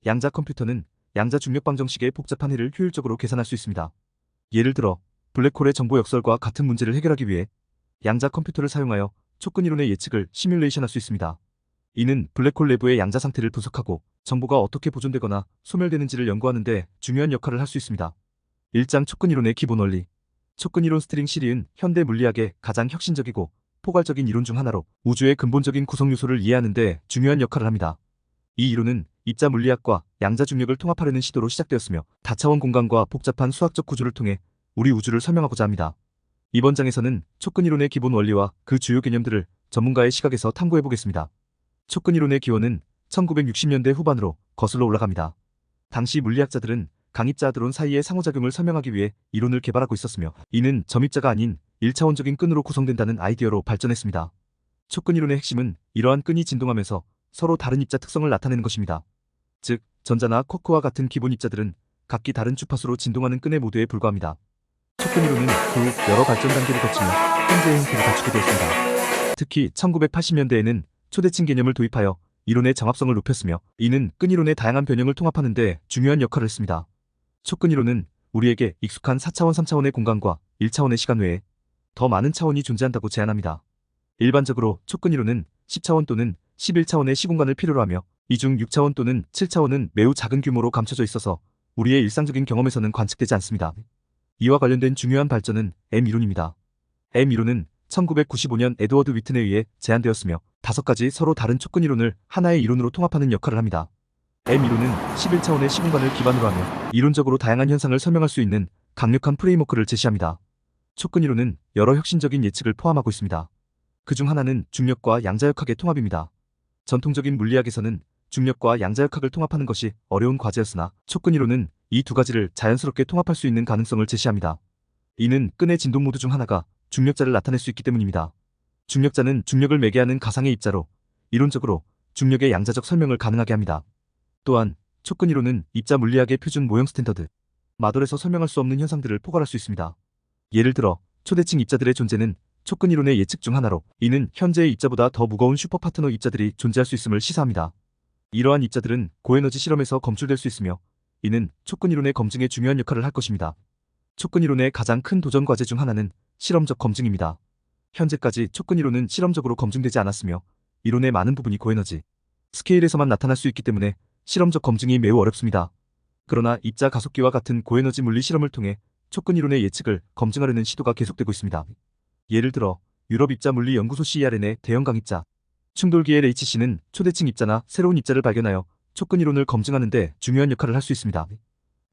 양자 컴퓨터는 양자 중력 방정식의 복잡한 해를 효율적으로 계산할 수 있습니다. 예를 들어 블랙홀의 정보 역설과 같은 문제를 해결하기 위해 양자 컴퓨터를 사용하여 촉근 이론의 예측을 시뮬레이션할 수 있습니다. 이는 블랙홀 내부의 양자 상태를 분석하고 정보가 어떻게 보존되거나 소멸되는지를 연구하는 데 중요한 역할을 할 수 있습니다. 1장 촉근 이론의 기본 원리. 촉근 이론 스트링 시리은 현대 물리학의 가장 혁신적이고 포괄적인 이론 중 하나로 우주의 근본적인 구성 요소를 이해하는 데 중요한 역할을 합니다. 이 이론은 입자 물리학과 양자 중력을 통합하려는 시도로 시작되었으며 다차원 공간과 복잡한 수학적 구조를 통해 우리 우주를 설명하고자 합니다. 이번 장에서는 촉근 이론의 기본 원리와 그 주요 개념들을 전문가의 시각에서 탐구해 보겠습니다. 촉근 이론의 기원은 1960년대 후반으로 거슬러 올라갑니다. 당시 물리학자들은 강입자 드론 사이의 상호작용을 설명하기 위해 이론을 개발하고 있었으며 이는 점입자가 아닌 1차원적인 끈으로 구성된다는 아이디어로 발전했습니다. 촉근 이론의 핵심은 이러한 끈이 진동하면서 서로 다른 입자 특성을 나타내는 것입니다. 즉, 전자나 쿼크와 같은 기본 입자들은 각기 다른 주파수로 진동하는 끈의 모두에 불과합니다. 촉근 이론은 그 후 여러 발전 단계를 거치며 현재의 형태를 갖추게 되었습니다. 특히 1980년대에는 초대칭 개념을 도입하여 이론의 정합성을 높였으며 이는 끈 이론의 다양한 변형을 통합하는 데 중요한 역할을 했습니다. 촉근 이론은 우리에게 익숙한 4차원 3차원의 공간과 1차원의 시간 외에 더 많은 차원이 존재한다고 제안합니다. 일반적으로 촉근 이론은 10차원 또는 11차원의 시공간을 필요로 하며 이 중 6차원 또는 7차원은 매우 작은 규모로 감춰져 있어서 우리의 일상적인 경험에서는 관측되지 않습니다. 이와 관련된 중요한 발전은 M 이론입니다. M 이론은 1995년 에드워드 위튼에 의해 제안되었으며 5가지 서로 다른 촉근 이론을 하나의 이론으로 통합하는 역할을 합니다. M 이론은 11차원의 시공간을 기반으로 하며 이론적으로 다양한 현상을 설명할 수 있는 강력한 프레임워크를 제시합니다. 촉근 이론은 여러 혁신적인 예측을 포함하고 있습니다. 그 중 하나는 중력과 양자역학의 통합입니다. 전통적인 물리학에서는 중력과 양자역학을 통합하는 것이 어려운 과제였으나 촉근 이론은 이 두 가지를 자연스럽게 통합할 수 있는 가능성을 제시합니다. 이는 끈의 진동 모드 중 하나가 중력자를 나타낼 수 있기 때문입니다. 중력자는 중력을 매개하는 가상의 입자로 이론적으로 중력의 양자적 설명을 가능하게 합니다. 또한 촉근 이론은 입자 물리학의 표준 모형 스탠더드 마돌에서 설명할 수 없는 현상들을 포괄할 수 있습니다. 예를 들어 초대칭 입자들의 존재는 촉근 이론의 예측 중 하나로 이는 현재의 입자보다 더 무거운 슈퍼파트너 입자들이 존재할 수 있음을 시사합니다. 이러한 입자들은 고에너지 실험에서 검출될 수 있으며 이는 촉근 이론의 검증에 중요한 역할을 할 것입니다. 촉근 이론의 가장 큰 도전 과제 중 하나는 실험적 검증입니다. 현재까지 촉근 이론은 실험적으로 검증되지 않았으며 이론의 많은 부분이 고에너지 스케일에서만 나타날 수 있기 때문에 실험적 검증이 매우 어렵습니다. 그러나 입자 가속기와 같은 고에너지 물리 실험을 통해 촉근 이론의 예측을 검증하려는 시도가 계속되고 있습니다. 예를 들어 유럽 입자 물리 연구소 CERN의 대형 강입자 충돌기의 HC는 초대칭 입자나 새로운 입자를 발견하여 촉근 이론을 검증하는 데 중요한 역할을 할 수 있습니다.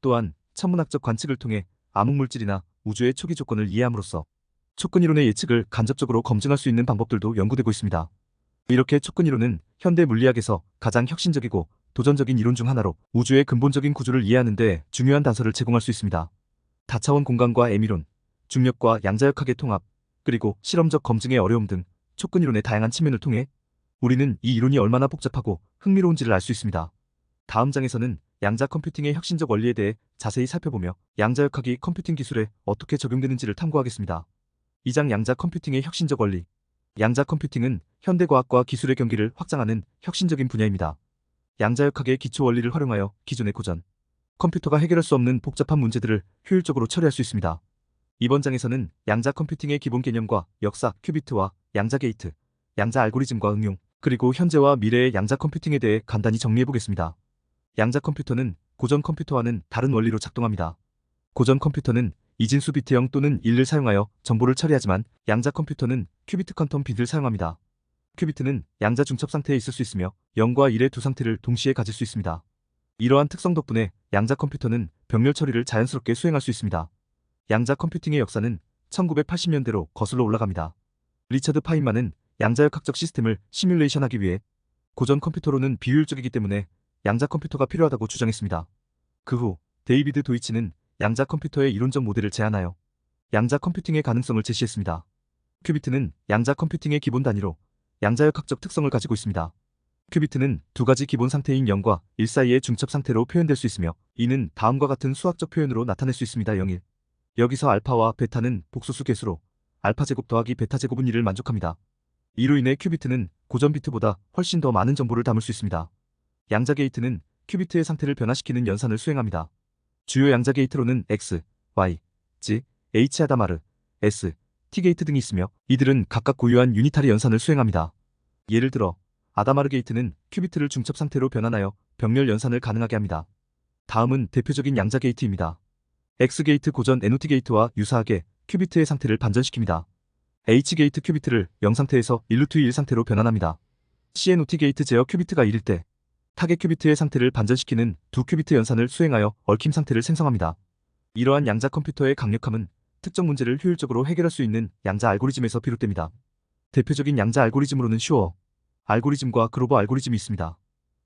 또한 천문학적 관측을 통해 암흑물질이나 우주의 초기 조건을 이해함으로써 촉근 이론의 예측을 간접적으로 검증할 수 있는 방법들도 연구되고 있습니다. 이렇게 촉근 이론은 현대 물리학에서 가장 혁신적이고 도전적인 이론 중 하나로 우주의 근본적인 구조를 이해하는 데 중요한 단서를 제공할 수 있습니다. 다차원 공간과 M이론, 중력과 양자역학의 통합, 그리고 실험적 검증의 어려움 등 촉근 이론의 다양한 측면을 통해 우리는 이 이론이 얼마나 복잡하고 흥미로운지를 알 수 있습니다. 다음 장에서는 양자 컴퓨팅의 혁신적 원리에 대해 자세히 살펴보며 양자역학이 컴퓨팅 기술에 어떻게 적용되는지를 탐구하겠습니다. 2장 양자 컴퓨팅의 혁신적 원리. 양자 컴퓨팅은 현대과학과 기술의 경기를 확장하는 혁신적인 분야입니다. 양자역학의 기초 원리를 활용하여 기존의 고전 컴퓨터가 해결할 수 없는 복잡한 문제들을 효율적으로 처리할 수 있습니다. 이번 장에서는 양자 컴퓨팅의 기본 개념과 역사, 큐비트와 양자 게이트, 양자 알고리즘과 응용, 그리고 현재와 미래의 양자 컴퓨팅에 대해 간단히 정리해보겠습니다. 양자 컴퓨터는 고전 컴퓨터와는 다른 원리로 작동합니다. 고전 컴퓨터는 이진수 비트형 또는 1을 사용하여 정보를 처리하지만 양자 컴퓨터는 큐비트 퀀텀 빛을 사용합니다. 큐비트는 양자 중첩 상태에 있을 수 있으며 0과 1의 두 상태를 동시에 가질 수 있습니다. 이러한 특성 덕분에 양자 컴퓨터는 병렬 처리를 자연스럽게 수행할 수 있습니다. 양자 컴퓨팅의 역사는 1980년대로 거슬러 올라갑니다. 리처드 파인만은 양자역학적 시스템을 시뮬레이션하기 위해 고전 컴퓨터로는 비효율적이기 때문에 양자 컴퓨터가 필요하다고 주장했습니다. 그 후 데이비드 도이치는 양자 컴퓨터의 이론적 모델을 제안하여 양자 컴퓨팅의 가능성을 제시했습니다. 큐비트는 양자 컴퓨팅의 기본 단위로 양자역학적 특성을 가지고 있습니다. 큐비트는 두 가지 기본 상태인 0과 1 사이의 중첩 상태로 표현될 수 있으며 이는 다음과 같은 수학적 표현으로 나타낼 수 있습니다. 0, 1. 여기서 알파와 베타는 복소수 개수로 알파 제곱 더하기 베타 제곱은 1을 만족합니다. 이로 인해 큐비트는 고전 비트보다 훨씬 더 많은 정보를 담을 수 있습니다. 양자 게이트는 큐비트의 상태를 변화시키는 연산을 수행합니다. 주요 양자 게이트로는 X, Y, Z, H 아다마르, S, T 게이트 등이 있으며 이들은 각각 고유한 유니타리 연산을 수행합니다. 예를 들어 아다마르 게이트는 큐비트를 중첩 상태로 변환하여 병렬 연산을 가능하게 합니다. 다음은 대표적인 양자 게이트입니다. X 게이트 고전 NOT 게이트와 유사하게 큐비트의 상태를 반전시킵니다. H 게이트 큐비트를 0 상태에서 1루트 1 상태로 변환합니다. CNOT 게이트 제어 큐비트가 1일 때 타겟 큐비트의 상태를 반전시키는 두 큐비트 연산을 수행하여 얽힘 상태를 생성합니다. 이러한 양자 컴퓨터의 강력함은 특정 문제를 효율적으로 해결할 수 있는 양자 알고리즘에서 비롯됩니다. 대표적인 양자 알고리즘으로는 슈어 알고리즘과 그로버 알고리즘이 있습니다.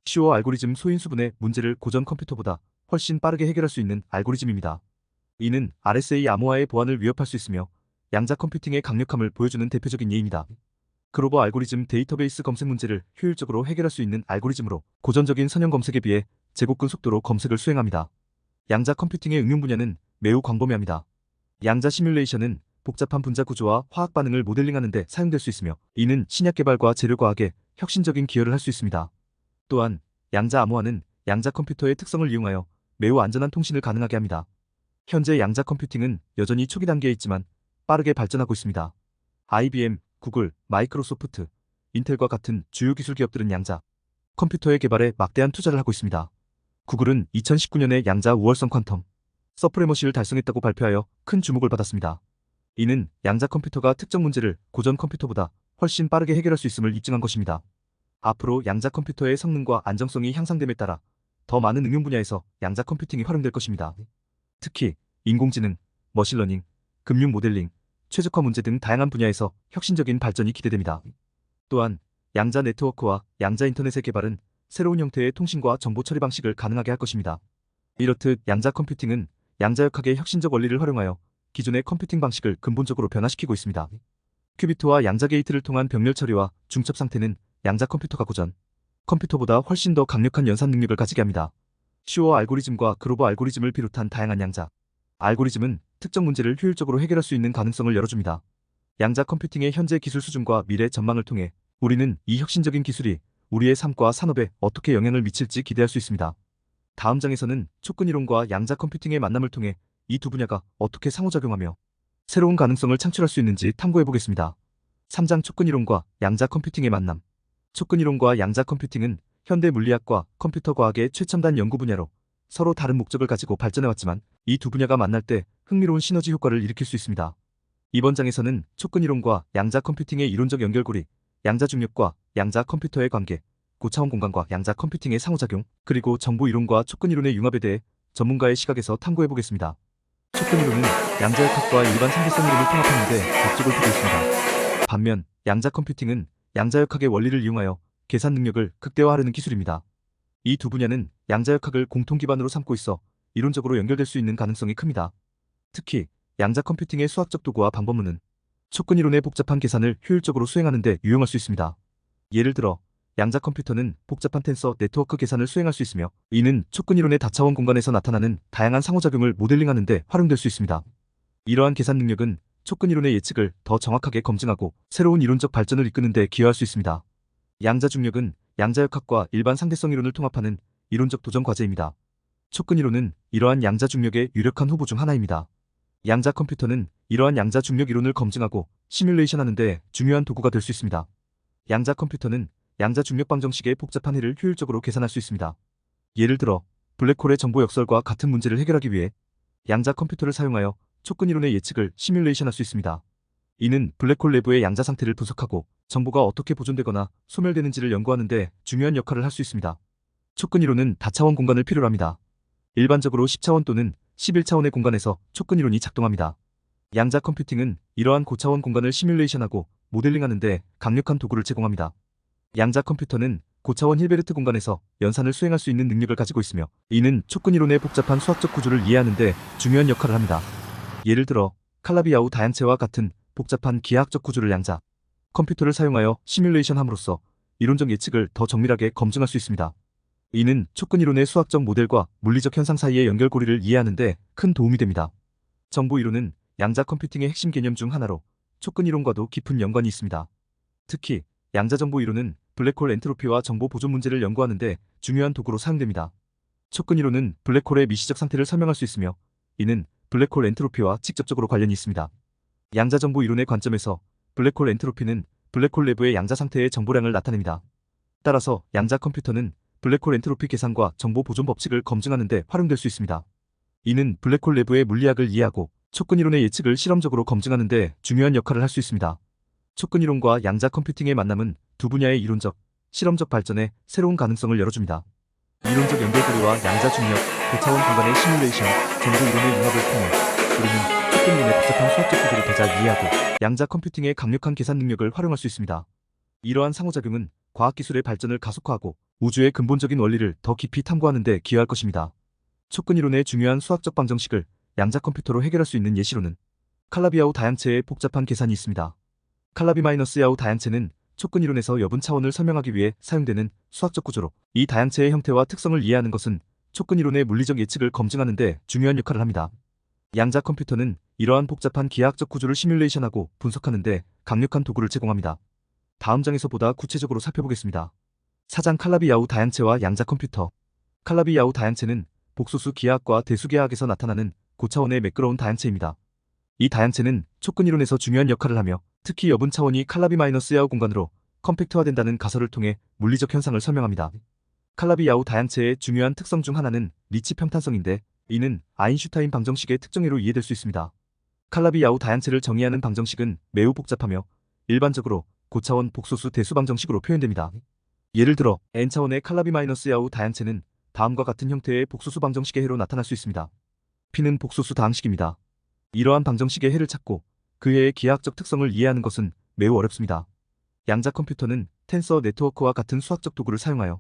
슈어 알고리즘 소인수분의 문제를 고전 컴퓨터보다 훨씬 빠르게 해결할 수 있는 알고리즘입니다. 이는 RSA 암호화의 보안을 위협할 수 있으며 양자 컴퓨팅의 강력함을 보여주는 대표적인 예입니다. 그로버 알고리즘 데이터베이스 검색 문제를 효율적으로 해결할 수 있는 알고리즘으로 고전적인 선형 검색에 비해 제곱근 속도로 검색을 수행합니다. 양자 컴퓨팅의 응용 분야는 매우 광범위합니다. 양자 시뮬레이션은 복잡한 분자 구조와 화학 반응을 모델링하는 데 사용될 수 있으며 이는 신약 개발과 재료과학에 혁신적인 기여를 할 수 있습니다. 또한 양자 암호화는 양자 컴퓨터의 특성을 이용하여 매우 안전한 통신을 가능하게 합니다. 현재 양자 컴퓨팅은 여전히 초기 단계에 있지만 빠르게 발전하고 있습니다. IBM, 구글, 마이크로소프트, 인텔과 같은 주요 기술 기업들은 양자 컴퓨터의 개발에 막대한 투자를 하고 있습니다. 구글은 2019년에 양자 우월성 퀀텀 서프레머시를 달성했다고 발표하여 큰 주목을 받았습니다. 이는 양자 컴퓨터가 특정 문제를 고전 컴퓨터보다 훨씬 빠르게 해결할 수 있음을 입증한 것입니다. 앞으로 양자 컴퓨터의 성능과 안정성이 향상됨에 따라 더 많은 응용 분야에서 양자 컴퓨팅이 활용될 것입니다. 특히 인공지능, 머신러닝, 금융 모델링, 최적화 문제 등 다양한 분야에서 혁신적인 발전이 기대됩니다. 또한 양자 네트워크와 양자 인터넷의 개발은 새로운 형태의 통신과 정보 처리 방식을 가능하게 할 것입니다. 이렇듯 양자 컴퓨팅은 양자역학의 혁신적 원리를 활용하여 기존의 컴퓨팅 방식을 근본적으로 변화시키고 있습니다. 큐비트와 양자 게이트를 통한 병렬 처리와 중첩 상태는 양자 컴퓨터가 고전 컴퓨터보다 훨씬 더 강력한 연산 능력을 가지게 합니다. 슈어 알고리즘과 그로버 알고리즘을 비롯한 다양한 양자 알고리즘은 특정 문제를 효율적으로 해결할 수 있는 가능성을 열어줍니다. 양자 컴퓨팅의 현재 기술 수준과 미래 전망을 통해 우리는 이 혁신적인 기술이 우리의 삶과 산업에 어떻게 영향을 미칠지 기대할 수 있습니다. 다음 장에서는 촉근 이론과 양자 컴퓨팅의 만남을 통해 이 두 분야가 어떻게 상호작용하며 새로운 가능성을 창출할 수 있는지 탐구해 보겠습니다. 3장 촉근 이론과 양자 컴퓨팅의 만남. 촉근 이론과 양자 컴퓨팅은 현대 물리학과 컴퓨터 과학의 최첨단 연구 분야로 서로 다른 목적을 가지고 발전해왔지만 이 두 분야가 만날 때 흥미로운 시너지 효과를 일으킬 수 있습니다. 이번 장에서는 촉근 이론과 양자 컴퓨팅의 이론적 연결고리, 양자 중력과 양자 컴퓨터의 관계, 고차원 공간과 양자 컴퓨팅의 상호작용, 그리고 정보 이론과 촉근 이론의 융합에 대해 전문가의 시각에서 탐구해 보겠습니다. 촉근 이론은 양자역학과 일반 상대성 이론을 통합하는 데 목적을 두고 있습니다. 반면 양자 컴퓨팅은 양자역학의 원리를 이용하여 계산 능력을 극대화하려는 기술입니다. 이 두 분야는 양자역학을 공통 기반으로 삼고 있어 이론적으로 연결될 수 있는 가능성이 큽니다. 특히 양자 컴퓨팅의 수학적 도구와 방법론은 촉근 이론의 복잡한 계산을 효율적으로 수행하는 데 유용할 수 있습니다. 예를 들어 양자 컴퓨터는 복잡한 텐서 네트워크 계산을 수행할 수 있으며 이는 촉근 이론의 다차원 공간에서 나타나는 다양한 상호작용을 모델링하는 데 활용될 수 있습니다. 이러한 계산 능력은 촉근 이론의 예측을 더 정확하게 검증하고 새로운 이론적 발전을 이끄는 데 기여할 수 있습니다. 양자 중력은 양자역학과 일반 상대성 이론을 통합하는 이론적 도전 과제입니다. 촉근 이론은 이러한 양자 중력의 유력한 후보 중 하나입니다. 양자 컴퓨터는 이러한 양자 중력 이론을 검증하고 시뮬레이션하는 데 중요한 도구가 될 수 있습니다. 양자 컴퓨터는 양자 중력 방정식의 복잡한 해를 효율적으로 계산할 수 있습니다. 예를 들어 블랙홀의 정보 역설과 같은 문제를 해결하기 위해 양자 컴퓨터를 사용하여 촉근 이론의 예측을 시뮬레이션할 수 있습니다. 이는 블랙홀 내부의 양자 상태를 분석하고 정보가 어떻게 보존되거나 소멸되는지를 연구하는 데 중요한 역할을 할 수 있습니다. 촉근 이론은 다차원 공간을 필요로 합니다. 일반적으로 10차원 또는 11차원의 공간에서 촉근 이론이 작동합니다. 양자 컴퓨팅은 이러한 고차원 공간을 시뮬레이션하고 모델링하는 데 강력한 도구를 제공합니다. 양자 컴퓨터는 고차원 힐베르트 공간에서 연산을 수행할 수 있는 능력을 가지고 있으며 이는 촉근 이론의 복잡한 수학적 구조를 이해하는 데 중요한 역할을 합니다. 예를 들어 칼라비아우 다양체와 같은 복잡한 기하학적 구조를 양자 컴퓨터를 사용하여 시뮬레이션함으로써 이론적 예측을 더 정밀하게 검증할 수 있습니다. 이는 촉근 이론의 수학적 모델과 물리적 현상 사이의 연결고리를 이해하는 데 큰 도움이 됩니다. 정보 이론은 양자 컴퓨팅의 핵심 개념 중 하나로 촉근 이론과도 깊은 연관이 있습니다. 특히 양자 정보 이론은 블랙홀 엔트로피와 정보 보존 문제를 연구하는 데 중요한 도구로 사용됩니다. 촉근 이론은 블랙홀의 미시적 상태를 설명할 수 있으며 이는 블랙홀 엔트로피와 직접적으로 관련이 있습니다. 양자 정보 이론의 관점에서 블랙홀 엔트로피는 블랙홀 내부의 양자 상태의 정보량을 나타냅니다. 따라서 양자 컴퓨터는 블랙홀 엔트로피 계산과 정보 보존 법칙을 검증하는 데 활용될 수 있습니다. 이는 블랙홀 내부의 물리학을 이해하고 촉근 이론의 예측을 실험적으로 검증하는 데 중요한 역할을 할 수 있습니다. 촉근 이론과 양자 컴퓨팅의 만남은 두 분야의 이론적, 실험적 발전에 새로운 가능성을 열어줍니다. 이론적 연결고리와 양자 중력, 고차원 공간의 시뮬레이션, 정보 이론의 융합을 통해 우리는 촉근 이론의 복잡한 수학적 구조를 더 잘 이해하고 양자 컴퓨팅의 강력한 계산 능력을 활용할 수 있습니다. 이러한 상호작용은 과학기술의 발전을 가속화하고 우주의 근본적인 원리를 더 깊이 탐구하는 데 기여할 것입니다. 촉근 이론의 중요한 수학적 방정식을 양자 컴퓨터로 해결할 수 있는 예시로는 칼라비야우 다양체의 복잡한 계산이 있습니다. 칼라비-야우 다양체는 촉근 이론에서 여분 차원을 설명하기 위해 사용되는 수학적 구조로 이 다양체의 형태와 특성을 이해하는 것은 촉근 이론의 물리적 예측을 검증하는 데 중요한 역할을 합니다. 양자 컴퓨터는 이러한 복잡한 기하학적 구조를 시뮬레이션하고 분석하는 데 강력한 도구를 제공합니다. 다음 장에서 보다 구체적으로 살펴보겠습니다. 4장 칼라비-야우 다양체와 양자 컴퓨터. 칼라비-야우 다양체는 복소수 기하학과 대수 기하학에서 나타나는 고차원의 매끄러운 다양체입니다. 이 다양체는 촉근 이론에서 중요한 역할을 하며 특히 여분 차원이 칼라비-야우 공간으로 컴팩트화된다는 가설을 통해 물리적 현상을 설명합니다. 칼라비-야우 다양체의 중요한 특성 중 하나는 리치 평탄성인데 이는 아인슈타인 방정식의 특정의로 이해될 수 있습니다. 칼라비-야우 다양체를 정의하는 방정식은 매우 복잡하며 일반적으로 고차원 복소수 대수 방정식으로 표현됩니다. 예를 들어 n차원의 칼라비-야우 다양체는 다음과 같은 형태의 복소수 방정식의 해로 나타날 수 있습니다. P는 복소수 다항식입니다. 이러한 방정식의 해를 찾고 그 해의 기하학적 특성을 이해하는 것은 매우 어렵습니다. 양자 컴퓨터는 텐서 네트워크와 같은 수학적 도구를 사용하여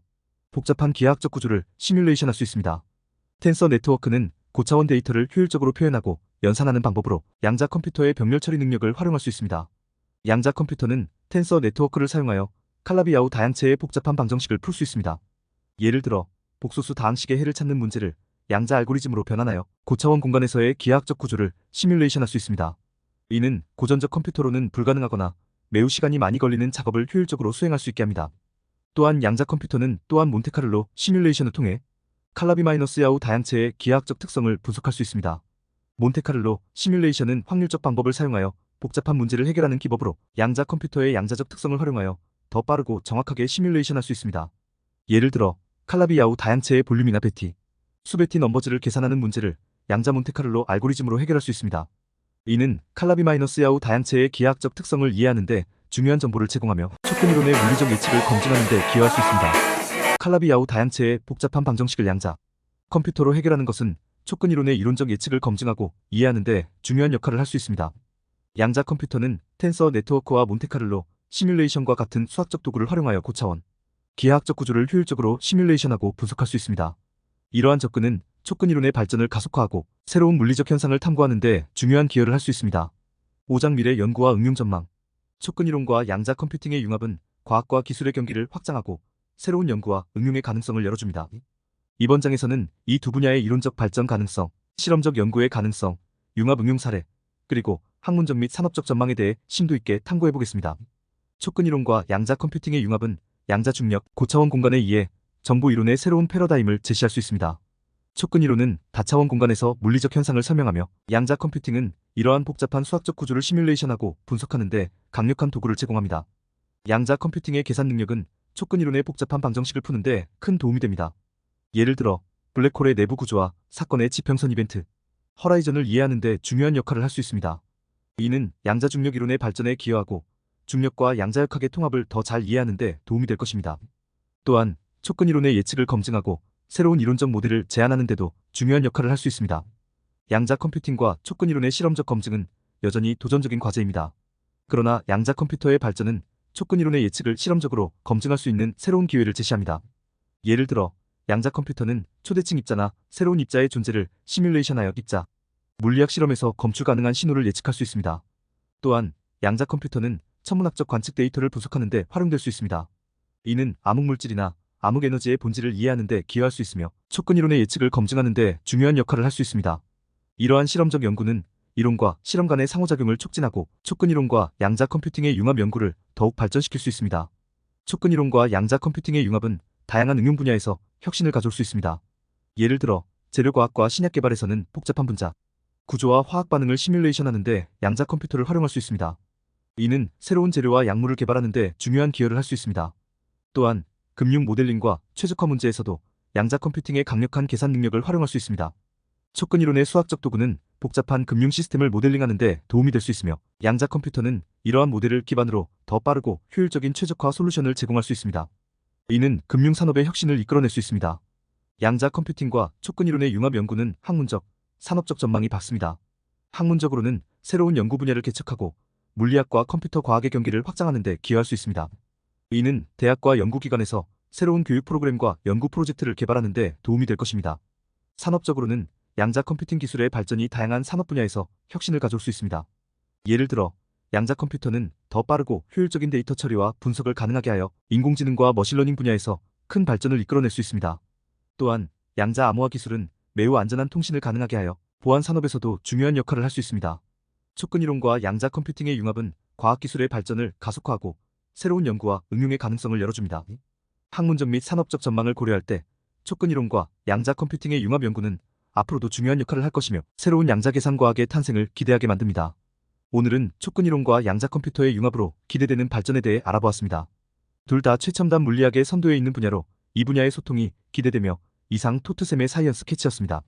복잡한 기하학적 구조를 시뮬레이션할 수 있습니다. 텐서 네트워크는 고차원 데이터를 효율적으로 표현하고 연산하는 방법으로 양자 컴퓨터의 병렬 처리 능력을 활용할 수 있습니다. 양자 컴퓨터는 텐서 네트워크를 사용하여 칼라비-야우 다양체의 복잡한 방정식을 풀 수 있습니다. 예를 들어 복소수 다항식의 해를 찾는 문제를 양자 알고리즘으로 변환하여 고차원 공간에서의 기하학적 구조를 시뮬레이션할 수 있습니다. 이는 고전적 컴퓨터로는 불가능하거나 매우 시간이 많이 걸리는 작업을 효율적으로 수행할 수 있게 합니다. 또한 양자 컴퓨터는 또한 몬테카를로 시뮬레이션을 통해 칼라비-야우 다양체의 기하학적 특성을 분석할 수 있습니다. 몬테카를로 시뮬레이션은 확률적 방법을 사용하여 복잡한 문제를 해결하는 기법으로 양자 컴퓨터의 양자적 특성을 활용하여 더 빠르고 정확하게 시뮬레이션할 수 있습니다. 예를 들어 칼라비-야우 다양체의 볼륨이나 베티, 수베티 넘버즈를 계산하는 문제를 양자 몬테카를로 알고리즘으로 해결할 수 있습니다. 이는 칼라비-야우 다양체의 기하학적 특성을 이해하는 데 중요한 정보를 제공하며 촉근 이론의 물리적 예측을 검증하는 데 기여할 수 있습니다. 칼라비-야우 다양체의 복잡한 방정식을 양자 컴퓨터로 해결하는 것은 촉근 이론의 이론적 예측을 검증하고 이해하는 데 중요한 역할을 할 수 있습니다. 양자 컴퓨터는 텐서 네트워크와 몬테카를로 시뮬레이션과 같은 수학적 도구를 활용하여 고차원 기하학적 구조를 효율적으로 시뮬레이션하고 분석할 수 있습니다. 이러한 접근은 촉근 이론의 발전을 가속화하고 새로운 물리적 현상을 탐구하는 데 중요한 기여를 할 수 있습니다. 5장 미래 연구와 응용 전망. 촉근 이론과 양자 컴퓨팅의 융합은 과학과 기술의 경기를 확장하고 새로운 연구와 응용의 가능성을 열어줍니다. 이번 장에서는 이 두 분야의 이론적 발전 가능성, 실험적 연구의 가능성, 융합 응용 사례, 그리고 학문적 및 산업적 전망에 대해 심도 있게 탐구해 보겠습니다. 촉근 이론과 양자 컴퓨팅의 융합은 양자 중력, 고차원 공간에 의해 정보 이론의 새로운 패러다임을 제시할 수 있습니다. 촉근 이론은 다차원 공간에서 물리적 현상을 설명하며 양자 컴퓨팅은 이러한 복잡한 수학적 구조를 시뮬레이션하고 분석하는 데 강력한 도구를 제공합니다. 양자 컴퓨팅의 계산 능력은 촉근 이론의 복잡한 방정식을 푸는 데 큰 도움이 됩니다. 예를 들어 블랙홀의 내부 구조와 사건의 지평선 이벤트, 허라이전을 이해하는 데 중요한 역할을 할 수 있습니다. 이는 양자 중력 이론의 발전에 기여하고 중력과 양자역학의 통합을 더 잘 이해하는 데 도움이 될 것입니다. 또한 촉근 이론의 예측을 검증하고 새로운 이론적 모델을 제안하는 데도 중요한 역할을 할 수 있습니다. 양자 컴퓨팅과 촉근 이론의 실험적 검증은 여전히 도전적인 과제입니다. 그러나 양자 컴퓨터의 발전은 촉근 이론의 예측을 실험적으로 검증할 수 있는 새로운 기회를 제시합니다. 예를 들어 양자 컴퓨터는 초대칭 입자나 새로운 입자의 존재를 시뮬레이션하여 입자, 물리학 실험에서 검출 가능한 신호를 예측할 수 있습니다. 또한 양자 컴퓨터는 천문학적 관측 데이터를 분석하는 데 활용될 수 있습니다. 이는 암흑물질이나 암흑에너지의 본질을 이해하는 데 기여할 수 있으며 촉근 이론의 예측을 검증하는 데 중요한 역할을 할 수 있습니다. 이러한 실험적 연구는 이론과 실험 간의 상호작용을 촉진하고 촉근 이론과 양자 컴퓨팅의 융합 연구를 더욱 발전시킬 수 있습니다. 촉근 이론과 양자 컴퓨팅의 융합은 다양한 응용 분야에서 혁신을 가져올 수 있습니다. 예를 들어 재료과학과 신약개발에서는 복잡한 분자, 구조와 화학 반응을 시뮬레이션하는데 양자 컴퓨터를 활용할 수 있습니다. 이는 새로운 재료와 약물을 개발하는 데 중요한 기여를 할 수 있습니다. 또한 금융 모델링과 최적화 문제에서도 양자 컴퓨팅의 강력한 계산 능력을 활용할 수 있습니다. 촉근 이론의 수학적 도구는 복잡한 금융 시스템을 모델링하는 데 도움이 될 수 있으며 양자 컴퓨터는 이러한 모델을 기반으로 더 빠르고 효율적인 최적화 솔루션을 제공할 수 있습니다. 이는 금융 산업의 혁신을 이끌어낼 수 있습니다. 양자 컴퓨팅과 촉근 이론의 융합 연구는 학문적, 산업적 전망이 밝습니다. 학문적으로는 새로운 연구 분야를 개척하고 물리학과 컴퓨터 과학의 경계를 확장하는 데 기여할 수 있습니다. 이는 대학과 연구기관에서 새로운 교육 프로그램과 연구 프로젝트를 개발하는 데 도움이 될 것입니다. 산업적으로는 양자 컴퓨팅 기술의 발전이 다양한 산업 분야에서 혁신을 가져올 수 있습니다. 예를 들어 양자 컴퓨터는 더 빠르고 효율적인 데이터 처리와 분석을 가능하게 하여 인공지능과 머신러닝 분야에서 큰 발전을 이끌어낼 수 있습니다. 또한 양자 암호화 기술은 매우 안전한 통신을 가능하게 하여 보안 산업에서도 중요한 역할을 할 수 있습니다. 촉근 이론과 양자 컴퓨팅의 융합은 과학기술의 발전을 가속화하고 새로운 연구와 응용의 가능성을 열어줍니다. 학문적 및 산업적 전망을 고려할 때 촉근 이론과 양자 컴퓨팅의 융합 연구는 앞으로도 중요한 역할을 할 것이며 새로운 양자 계산 과학의 탄생을 기대하게 만듭니다. 오늘은 촉근 이론과 양자 컴퓨터의 융합으로 기대되는 발전에 대해 알아보았습니다. 둘 다 최첨단 물리학의 선도에 있는 분야로 이 분야의 소통이 기대되며 이상 토트쌤의 사이언스 캐치였습니다.